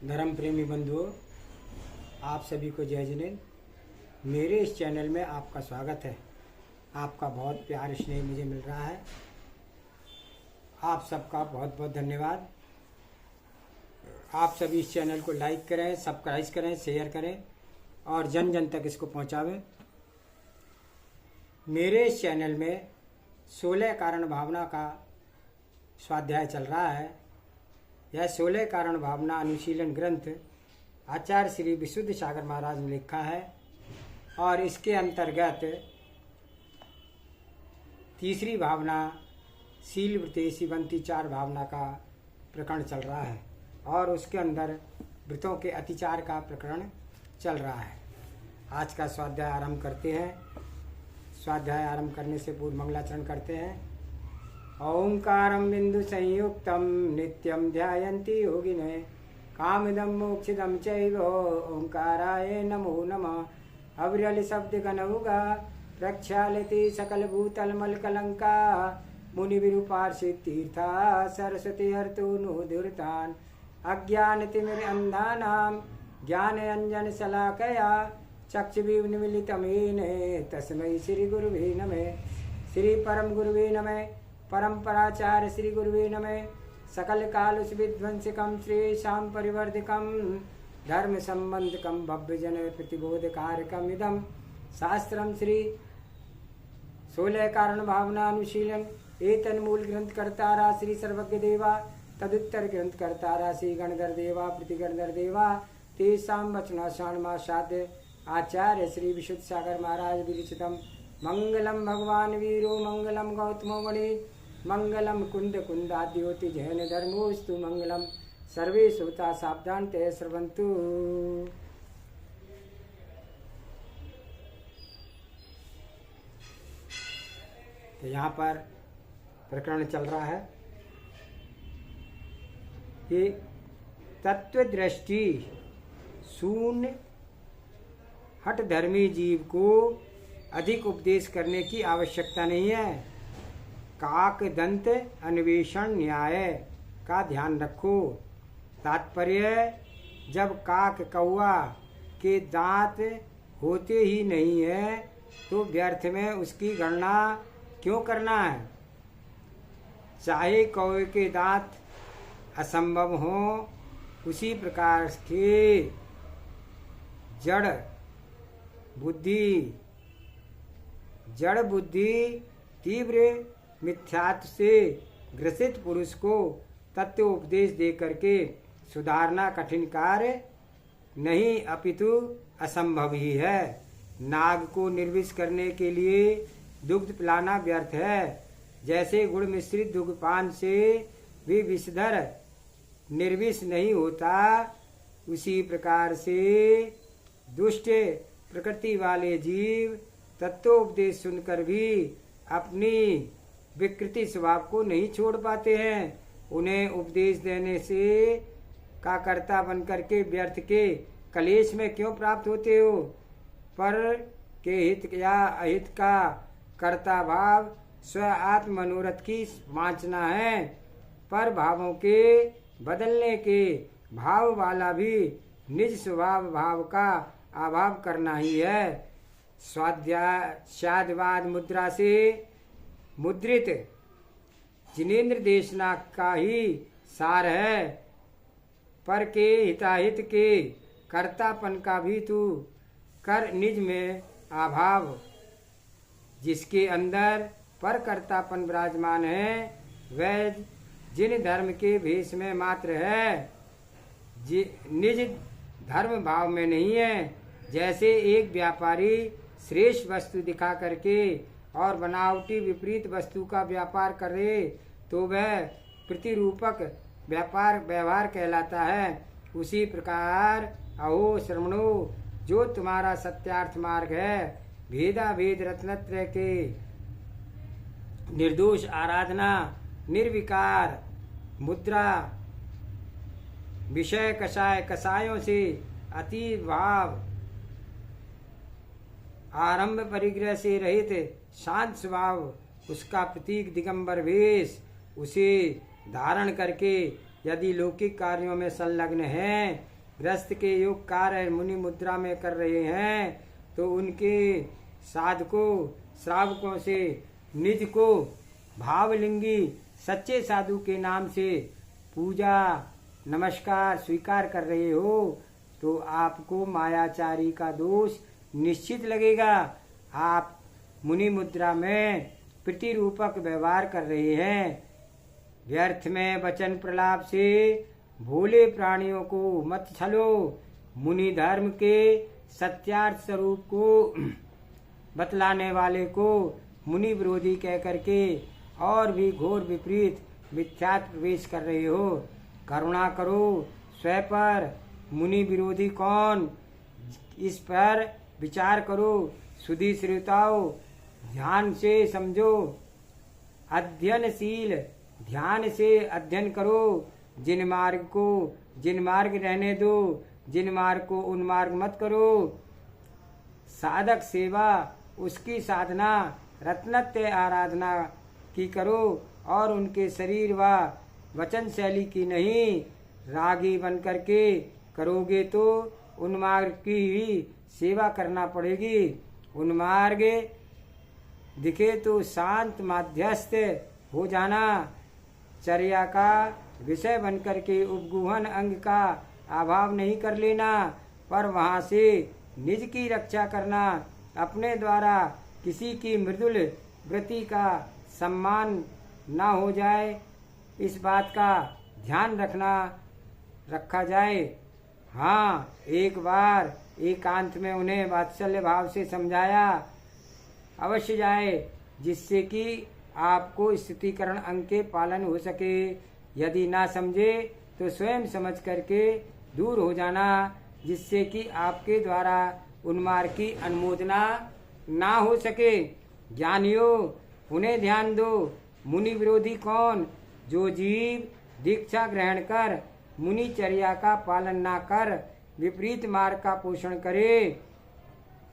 धर्म प्रेमी बंधुओं, आप सभी को जय जिनेंद्र। मेरे इस चैनल में आपका स्वागत है। आपका बहुत प्यार स्नेह मुझे मिल रहा है। आप सबका बहुत बहुत धन्यवाद। आप सभी इस चैनल को लाइक करें, सब्सक्राइब करें, शेयर करें और जन जन तक इसको पहुंचावें। मेरे इस चैनल में 16 कारण भावना का स्वाध्याय चल रहा है। यह 16 कारण भावना अनुशीलन ग्रंथ आचार्य श्री विशुद्ध सागर महाराज ने लिखा है और इसके अंतर्गत तीसरी भावना शील व्रतेशी बनती 4 भावना का प्रकरण चल रहा है और उसके अंदर व्रतों के अतिचार का प्रकरण चल रहा है। आज का स्वाध्याय आरंभ करते हैं। स्वाध्याय आरंभ करने से पूर्व मंगलाचरण करते हैं। ओंकारं बिंदु संयुक्तं नित्यं ध्यायन्ति योगिने कामिदं मोक्षिदं चैव ओंकाराय नमो नमः। अविरल शब्द गणउगा प्रक्षालति सकल भूतल मल कलंका मुनि विरूपार्षि तीर्था सरस्वती हर्तु नुदुरतान अज्ञान तिमिर अंधानां ज्ञान अंजन शलाकया चक्षुर्मिलितं येन तस्मै श्री गुरुवे नमः। श्री परम गुरुवे नमः। परंपराचार्य श्री गुरुवे नमः। सकल काल विध्वंसकम श्री शाम परिवर्धकम धर्म संबंधकम भव्य जन प्रतिबोधकारकम इदम शास्त्रम श्री 16 कारण भावना अनुशीलन एतन मूल ग्रंथ कर्तारा श्री सर्वज्ञ देवा तदुत्तर ग्रंथ कर्तारा श्री गणधर देवा प्रतिगणधर देवा तेषां वचनाशानमा साध्य आचार्य श्री विशुद्ध सागर महाराज विरचितम मंगलम भगवान वीरो मंगलम गौतमो मणि मंगलम कुंद कुंदाद्योति जैन धर्मोस्तु मंगलम सर्वे श्रोता सावधान ते श्रवन्तु। तो यहाँ पर प्रकरण चल रहा है कि तत्वदृष्टि शून्य हठ धर्मी जीव को अधिक उपदेश करने की आवश्यकता नहीं है। काक दंत अन्वेषण न्याय का ध्यान रखो। तात्पर्य, जब काक कौआ के दांत होते ही नहीं है तो व्यर्थ में उसकी गणना क्यों करना है। चाहे कौए के दांत असंभव हो, उसी प्रकार के जड़ बुद्धि तीव्र मिथ्यात्व से ग्रसित पुरुष को तत्व उपदेश दे करके सुधारना कठिन कार्य नहीं अपितु असंभव ही है। नाग को निर्विष करने के लिए दुग्ध पिलाना व्यर्थ है। जैसे गुड़ मिश्रित दुग्धपान से भी विषधर निर्विष नहीं होता, उसी प्रकार से दुष्ट प्रकृति वाले जीव तत्वोपदेश सुनकर भी अपनी विकृति स्वभाव को नहीं छोड़ पाते हैं। उन्हें उपदेश देने से का कर्ता बनकर के व्यर्थ के कलेश में क्यों प्राप्त होते हो। पर के हित या अहित का कर्ता भाव स्व आत्म मनोरथ की वांछना है। पर भावों के बदलने के भाव वाला भी निज स्वभाव भाव का अभाव करना ही है। स्वाद्वाद मुद्रा से मुद्रित जिनेन्द्र देशना का ही सार है। पर के हिताहित के कर्तापन का भी तू कर निज में अभाव। जिसके अंदर पर कर्तापन विराजमान है वह जिन धर्म के भेष में मात्र है, निज धर्म भाव में नहीं है। जैसे एक व्यापारी श्रेष्ठ वस्तु दिखा करके और बनावटी विपरीत वस्तु का व्यापार करे तो वह प्रतिरूपक व्यवहार कहलाता है। उसी प्रकार अहो श्रवणो, जो तुम्हारा सत्यार्थ मार्ग है, भेदा भेद रत्नत्रय के निर्दोष आराधना, निर्विकार मुद्रा, विषय कषायों से अति भाव, आरंभ परिग्रह से रहित शांत स्वभाव, उसका प्रतीक दिगंबर वेश, उसे धारण करके यदि लौकिक कार्यों में संलग्न है गृहस्थ के योग कार्य मुनि मुद्रा में कर रहे हैं तो उनके साधकों श्रावकों से निज को भावलिंगी सच्चे साधु के नाम से पूजा नमस्कार स्वीकार कर रहे हो तो आपको मायाचारी का दोष निश्चित लगेगा। आप मुनि मुद्रा में प्रतिरूपक व्यवहार कर रहे हैं। व्यर्थ में वचन प्रलाप से भोले प्राणियों को मत छलो। मुनि धर्म के सत्यार्थ स्वरूप को बतलाने वाले को मुनि विरोधी कह करके और भी घोर विपरीत मिथ्यात्व प्रवेश कर रहे हो। करुणा करो स्वयं पर, मुनि विरोधी कौन, इस पर विचार करो। सुधी श्रोताओं ध्यान से समझो, अध्ययनशील ध्यान से अध्ययन करो। जिन मार्ग रहने दो, जिन मार्ग को उन मार्ग मत करो। साधक सेवा उसकी साधना रत्नत्य आराधना की करो और उनके शरीर व वचन शैली की नहीं। रागी बन करके करोगे तो उन्मार्ग की ही सेवा करना पड़ेगी। उन्मार्ग दिखे तो शांत माध्यस्थ हो जाना। चर्या का विषय बनकर के उपगुहन अंग का अभाव नहीं कर लेना, पर वहाँ से निज की रक्षा करना। अपने द्वारा किसी की मृदुल वृत्ति का सम्मान ना हो जाए, इस बात का ध्यान रखा जाए। हाँ, एक बार एकांत में उन्हें वात्सल्य भाव से समझाया अवश्य जाए, जिससे कि आपको स्थितिकरण अंग के पालन हो सके। यदि ना समझे तो स्वयं समझ करके दूर हो जाना, जिससे कि आपके द्वारा उन्मार्ग की अनुमोदना ना हो सके। ज्ञानियों उन्हें ध्यान दो। मुनि विरोधी कौन? जो जीव दीक्षा ग्रहण कर मुनिचर्या का पालन ना कर विपरीत मार्ग का पोषण करे,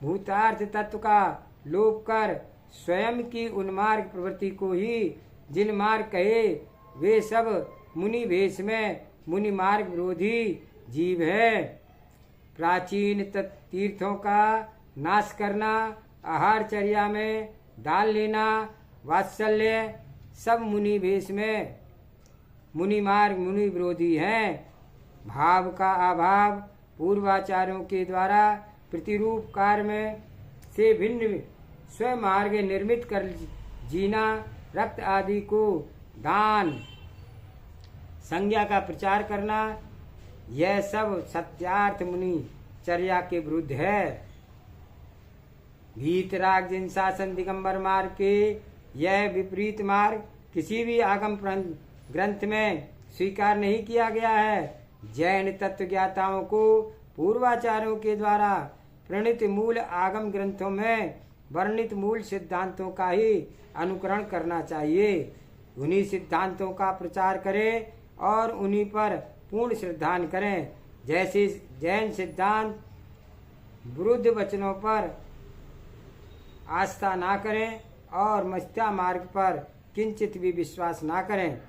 भूतार्थ तत्व का लोप कर स्वयं की उन्मार्ग प्रवृत्ति को ही जिन मार्ग कहे, वे सब मुनि वेश में मुनि मार्ग विरोधी जीव है। प्राचीन तीर्थों का नाश करना, आहारचर्या में डाल लेना, वात्सल्य सब मुनि वेश में मुनि मार्ग मुनि विरोधी हैं। भाव का अभाव पूर्वाचार्यों के द्वारा प्रतिरूप कार्य में से भिन्न स्वयं मार्ग निर्मित कर जीना, रक्त आदि को दान संज्ञा का प्रचार करना, यह सब सत्यार्थ मुनि चर्या के विरुद्ध है। भीतराग जिन शासन दिगंबर मार्ग के यह विपरीत मार्ग किसी भी आगम ग्रंथ में स्वीकार नहीं किया गया है। जैन तत्व ज्ञाताओं को पूर्वाचार्यों के द्वारा प्रणीत मूल आगम ग्रंथों में वर्णित मूल सिद्धांतों का ही अनुकरण करना चाहिए। उन्हीं सिद्धांतों का प्रचार करें और उन्हीं पर पूर्ण श्रद्धान करें। जैसे जैन सिद्धांत विरुद्ध वचनों पर आस्था ना करें और मिथ्या मार्ग पर किंचित भी विश्वास ना करें।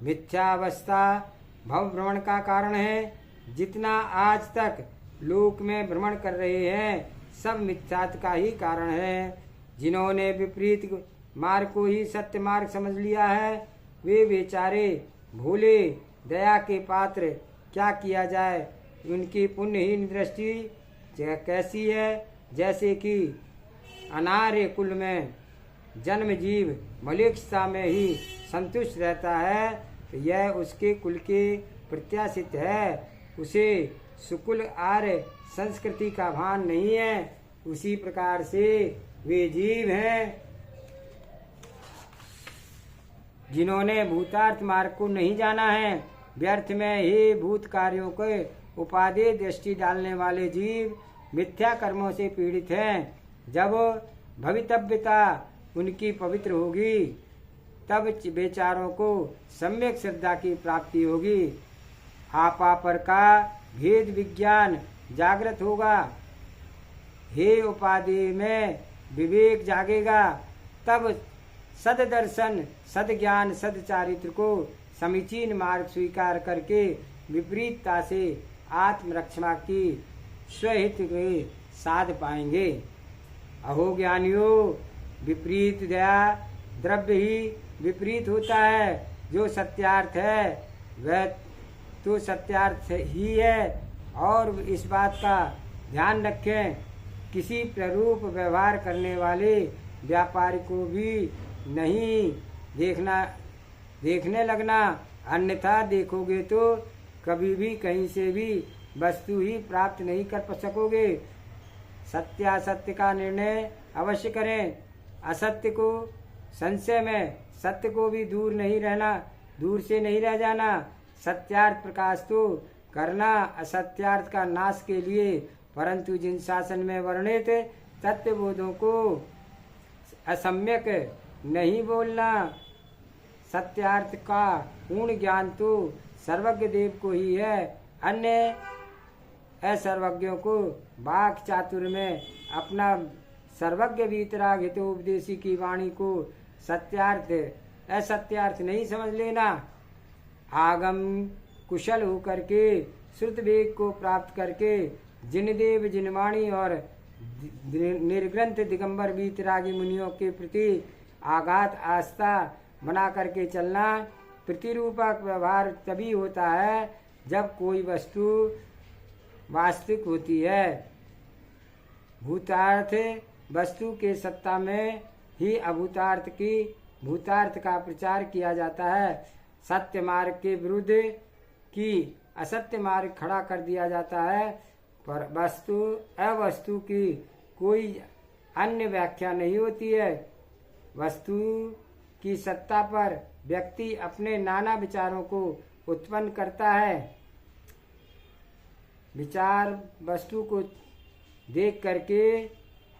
मिथ्यावस्था भव भ्रमण का कारण है। जितना आज तक लोक में भ्रमण कर रहे हैं, सब मिथ्यात्व का ही कारण है। जिन्होंने विपरीत मार्ग को ही सत्य मार्ग समझ लिया है, वे बेचारे भोले दया के पात्र। क्या किया जाए, उनकी पुण्यहीन दृष्टि कैसी है। जैसे कि अनार्य कुल में जन्म जीव मलेच्छता में ही संतुष्ट रहता है, तो यह उसके कुल के प्रत्याशित है। उसे सुकुल आर्य संस्कृति का भान नहीं है। उसी प्रकार से वे जीव हैं जिन्होंने भूतार्थ मार्ग को नहीं जाना है। व्यर्थ में ही भूत कार्यों के उपादेय दृष्टि डालने वाले जीव मिथ्या कर्मों से पीड़ित हैं। जब भवितव्यता उनकी पवित्र होगी, तब बेचारों को सम्यक श्रद्धा की प्राप्ति होगी। आपापर का भेद विज्ञान जागृत होगा। हे उपाधि में विवेक जागेगा। तब सददर्शन सदज्ञान सदचारित्र को समीचीन मार्ग स्वीकार करके विपरीतता से आत्मरक्षा की स्वहित के साध पाएंगे। अहो ज्ञानियों, विपरीत दया द्रव्य ही विपरीत होता है। जो सत्यार्थ है वह तो सत्यार्थ ही है। और इस बात का ध्यान रखें, किसी प्ररूप व्यवहार करने वाले व्यापारी को भी नहीं देखने लगना, अन्यथा देखोगे तो कभी भी कहीं से भी वस्तु ही प्राप्त नहीं कर सकोगे। सत्यासत्य का निर्णय अवश्य करें। असत्य को संशय में, सत्य को भी दूर से नहीं रह जाना। सत्यार्थ प्रकाश तो करना असत्यार्थ का नाश के लिए, परंतु जिन शासन में वर्णित तत्वबोधों को असम्यक नहीं बोलना। सत्यार्थ का पूर्ण ज्ञान तो सर्वज्ञ देव को ही है। अन्य असर्वज्ञों को वाक् चातुर्य में अपना सर्वज्ञ वीतराग हितोपदेशी की वाणी को सत्यार्थ असत्यार्थ नहीं समझ लेना। आगम कुशल होकर के श्रुत वेग को प्राप्त करके जिन देव जिनवाणी और निर्ग्रंथ दिगंबर वीतरागी मुनियों के प्रति आघात आस्था बना करके चलना। प्रतिरूपक व्यवहार तभी होता है जब कोई वस्तु वास्तविक होती है। भूतार्थ वस्तु के सत्ता में ही भूतार्थ का प्रचार किया जाता है। सत्य मार्ग के विरुद्ध की असत्य मार्ग खड़ा कर दिया जाता है। पर अवस्तु की कोई अन्य व्याख्या नहीं होती है। वस्तु की सत्ता पर व्यक्ति अपने नाना विचारों को उत्पन्न करता है। विचार वस्तु को देख करके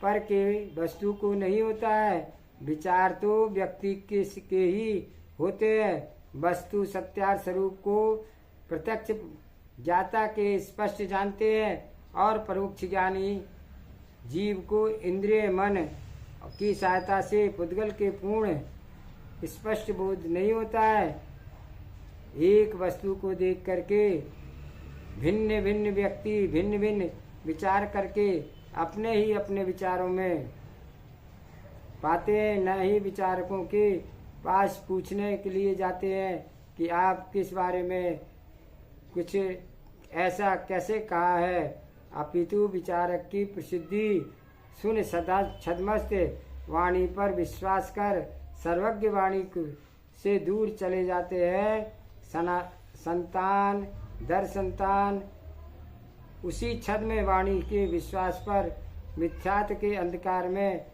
पर के वस्तु को नहीं होता है। विचार तो व्यक्ति के ही होते हैं। वस्तु सत्यार्थ स्वरूप को प्रत्यक्ष ज्ञाता के स्पष्ट जानते हैं और परोक्ष ज्ञानी जीव को इंद्रिय मन की सहायता से पुद्गल के पूर्ण स्पष्ट बोध नहीं होता है। एक वस्तु को देख करके भिन्न भिन्न व्यक्ति भिन्न भिन्न विचार करके अपने विचारों में पाते हैं। न ही विचारकों के पास पूछने के लिए जाते हैं कि आप किस बारे में कुछ ऐसा कैसे कहा है। अपितु विचारक की प्रसिद्धि सुन सदा छद्मस्त वाणी पर विश्वास कर सर्वज्ञ वाणी से दूर चले जाते हैं। संतान दर संतान उसी छद्म वाणी के विश्वास पर मिथ्यात्व के अंधकार में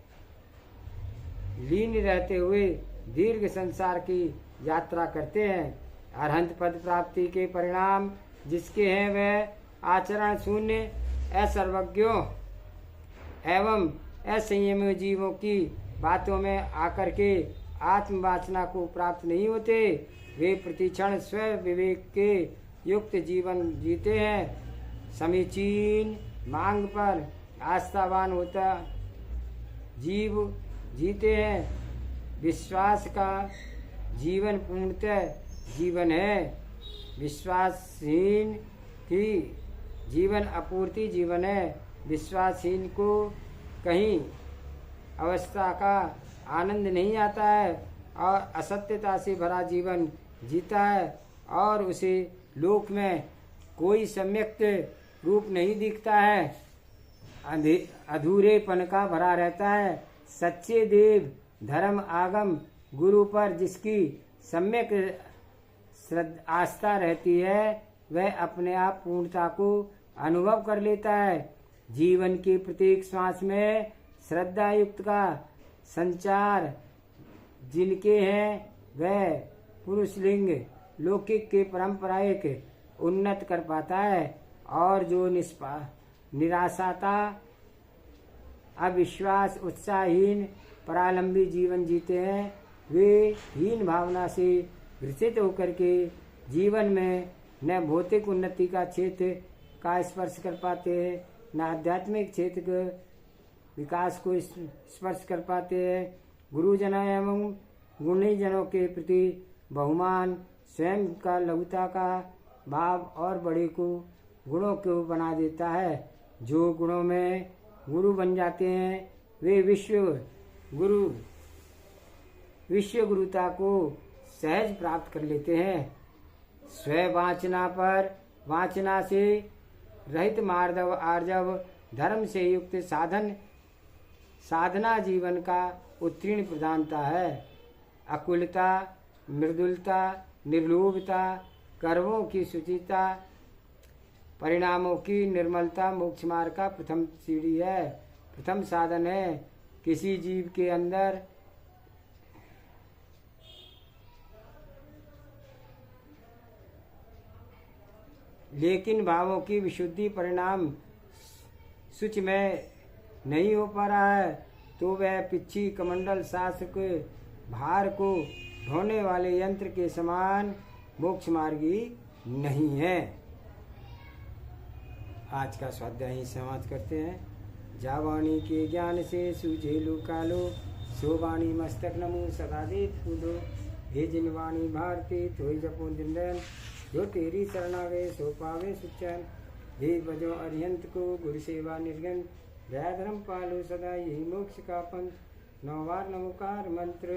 लीन रहते हुए दीर्घ संसार की यात्रा करते हैं। अरहंत पद प्राप्ति के परिणाम जिसके हैं वह आचरण शून्य असर्वज्ञों एवं असंयमी जीवों की बातों में आकर के आत्मवासना को प्राप्त नहीं होते। वे प्रतिक्षण स्व विवेक के युक्त जीवन जीते हैं। समीचीन मांग पर आस्थावान होता जीव जीते हैं। विश्वास का जीवन पूर्णतः जीवन है। विश्वासहीन की जीवन अपूर्ति जीवन है। विश्वासहीन को कहीं अवस्था का आनंद नहीं आता है और असत्यता से भरा जीवन जीता है और उसे लोक में कोई सम्यक रूप नहीं दिखता है। अधूरेपन का भरा रहता है। सच्चे देव धर्म आगम गुरु पर जिसकी सम्यक आस्था रहती है वह अपने आप पूर्णता को अनुभव कर लेता है। जीवन के प्रत्येक श्वास में श्रद्धा युक्त का संचार जिनके हैं वह पुरुष लिंग लौकिक के परंपराइक उन्नत कर पाता है और जो निराशाता अविश्वास उत्साहहीन परालंबी जीवन जीते हैं वे हीन भावना से ग्रसित होकर के जीवन में न भौतिक उन्नति का क्षेत्र का स्पर्श कर पाते हैं न आध्यात्मिक क्षेत्र के विकास को स्पर्श कर पाते हैं। गुरुजनों एवं गुणी जनों के प्रति बहुमान स्वयं का लघुता का भाव और बड़े को गुणों को बना देता है। जो गुणों में गुरु बन जाते हैं वे विश्व गुरुता को सहज प्राप्त कर लेते हैं। स्व वांछना से रहित मार्दव आर्जव धर्म से युक्त साधना जीवन का उत्तीर्ण प्रधानता है। अकुलता, मृदुलता, निर्लोभता, कर्मों की शुचिता, परिणामों की निर्मलता मोक्ष मार्ग का प्रथम सीढ़ी है, प्रथम साधन है। किसी जीव के अंदर लेकिन भावों की विशुद्धि परिणाम शुच में नहीं हो पा रहा है तो वह पिच्छी कमंडल शास्त्र के भार को ढोने वाले यंत्र के समान मोक्ष मार्गी नहीं है। आज का स्वाध्याय ही समाप्त करते हैं। जावाणी के ज्ञान से सूझे लो कालो, सो वाणी मस्तक नमो सदा देत फूलो। हे जिन वाणी भारती थोई जपो दिन दिन, जो तेरी शरणावे सो पावे सुचन। हे बजो अरिहंत को गुरु सेवा निर्गन, जय धर्म पालो सदा यही मोक्ष का पंथ। 9 बार नमोकार मंत्र।